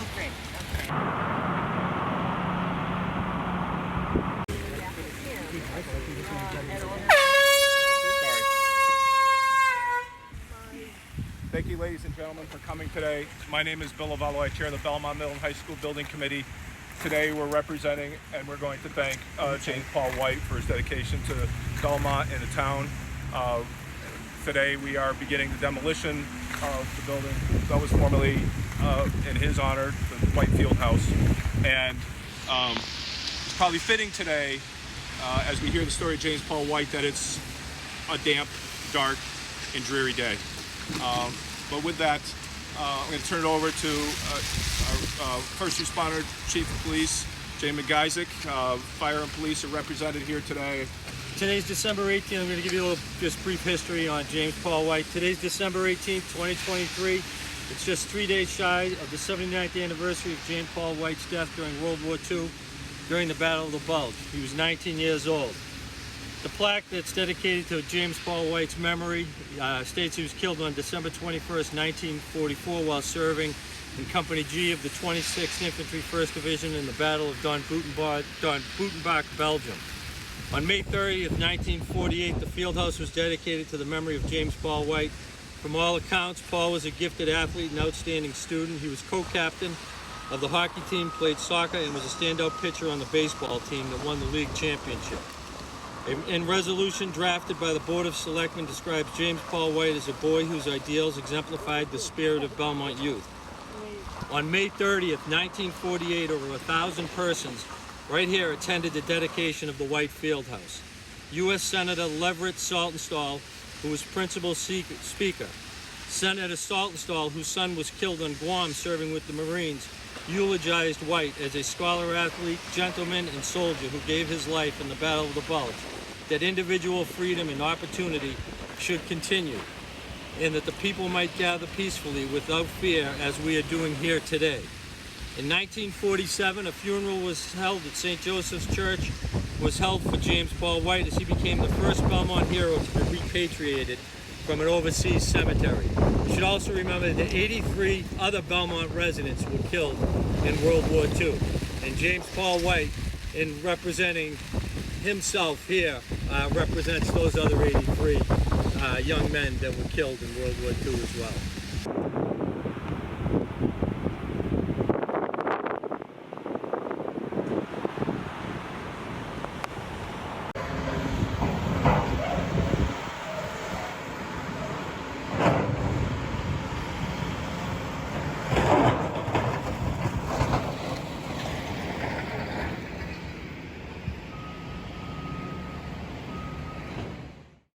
Okay. Sorry. Thank you, ladies and gentlemen, for coming today. My name is Bill Avello. I chair the Belmont Middle and High School Building Committee. Today we're representing and we're going to thank James Paul White for his dedication to Belmont and the town. Today we are beginning the demolition of the building that was formerly, in his honor, the White Field House. And it's probably fitting today, as we hear the story of James Paul White, that it's a damp, dark, and dreary day. But with that, I'm going to turn it over to our first responder, Chief of Police, Jay McIsaac. Fire and police are represented here today. Today's December 18th. I'm going to give you a little just brief history on James Paul White. Today's December 18th, 2023. It's just 3 days shy of the 79th anniversary of James Paul White's death during World War II, during the Battle of the Bulge. He was 19 years old. The plaque that's dedicated to James Paul White's memory states he was killed on December 21st, 1944 while serving in Company G of the 26th Infantry 1st Division in the Battle of Don Butenbach, Belgium. On May 30th, 1948, the field house was dedicated to the memory of James Paul White. From all accounts, Paul was a gifted athlete and outstanding student. He was co-captain of the hockey team, played soccer, and was a standout pitcher on the baseball team that won the league championship. A resolution drafted by the Board of Selectmen describes James Paul White as a boy whose ideals exemplified the spirit of Belmont youth. On May 30th, 1948, over 1,000 persons right here attended the dedication of the White Field House. U.S. Senator Leverett Saltonstall, who was principal speaker. Senator Saltonstall, whose son was killed on Guam serving with the Marines, eulogized White as a scholar athlete, gentleman, and soldier who gave his life in the Battle of the Bulge, that individual freedom and opportunity should continue, and that the people might gather peacefully without fear as we are doing here today. In 1947, a funeral was held at St. Joseph's Church for James Paul White as he became the first Belmont hero to be repatriated from an overseas cemetery. You should also remember that 83 other Belmont residents were killed in World War II. And James Paul White, in representing himself here, represents those other 83 young men that were killed in World War II as well.